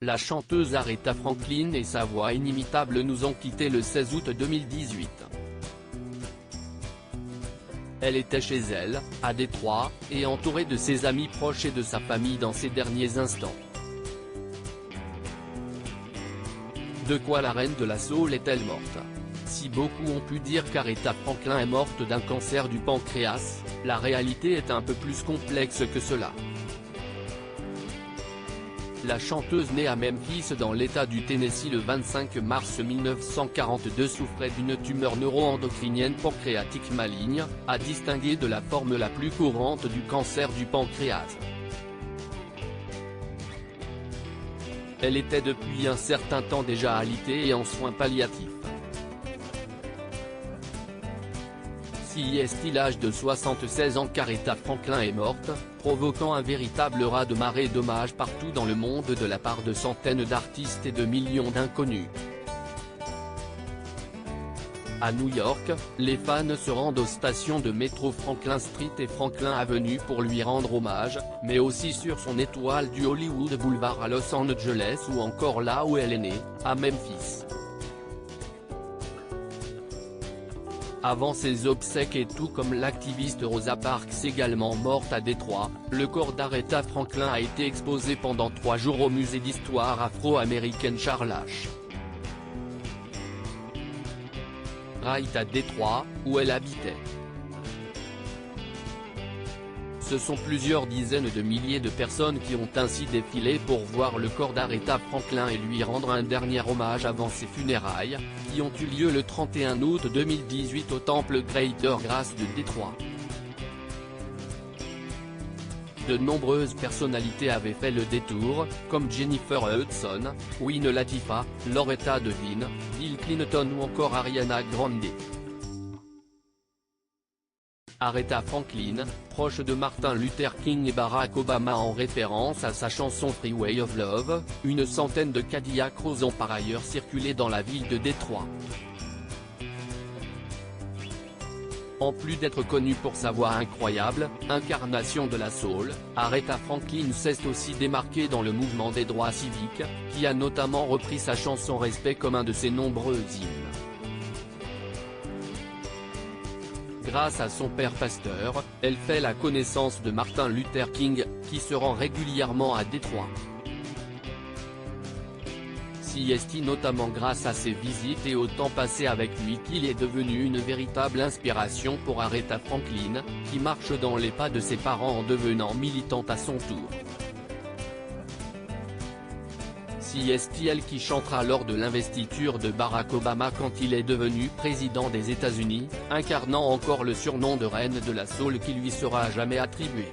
La chanteuse Aretha Franklin et sa voix inimitable nous ont quittés le 16 août 2018. Elle était chez elle, à Détroit, et entourée de ses amis proches et de sa famille dans ces derniers instants. De quoi la reine de la soul est-elle morte? Si beaucoup ont pu dire qu'Aretha Franklin est morte d'un cancer du pancréas, la réalité est un peu plus complexe que cela. La chanteuse née à Memphis dans l'État du Tennessee le 25 mars 1942 souffrait d'une tumeur neuro-endocrinienne pancréatique maligne, à distinguer de la forme la plus courante du cancer du pancréas. Elle était depuis un certain temps déjà alitée et en soins palliatifs. Si est l'âge de 76 ans qu'Aretha Franklin est morte, provoquant un véritable raz-de-marée d'hommages partout dans le monde de la part de centaines d'artistes et de millions d'inconnus. À New York, les fans se rendent aux stations de métro Franklin Street et Franklin Avenue pour lui rendre hommage, mais aussi sur son étoile du Hollywood Boulevard à Los Angeles ou encore là où elle est née, à Memphis. Avant ses obsèques et tout comme l'activiste Rosa Parks également morte à Détroit, le corps d'Aretha Franklin a été exposé pendant 3 jours au musée d'histoire afro-américaine Charles H. Wright à Détroit, où elle habitait. Ce sont plusieurs dizaines de milliers de personnes qui ont ainsi défilé pour voir le corps d'Aretha Franklin et lui rendre un dernier hommage avant ses funérailles, qui ont eu lieu le 31 août 2018 au temple Greater Grace de Détroit. De nombreuses personnalités avaient fait le détour, comme Jennifer Hudson, Queen Latifah, Loretta Devine, Bill Clinton ou encore Ariana Grande. Aretha Franklin, proche de Martin Luther King et Barack Obama en référence à sa chanson Freeway of Love, une centaine de Cadillac Rose ont par ailleurs circulé dans la ville de Détroit. En plus d'être connue pour sa voix incroyable, incarnation de la soul, Aretha Franklin s'est aussi démarquée dans le mouvement des droits civiques, qui a notamment repris sa chanson Respect comme un de ses nombreux hymnes. Grâce à son père pasteur, elle fait la connaissance de Martin Luther King, qui se rend régulièrement à Détroit. C'est notamment grâce à ses visites et au temps passé avec lui qu'il est devenu une véritable inspiration pour Aretha Franklin, qui marche dans les pas de ses parents en devenant militante à son tour. C'est elle qui chantera lors de l'investiture de Barack Obama quand il est devenu président des États-Unis, incarnant encore le surnom de reine de la soul qui lui sera jamais attribué.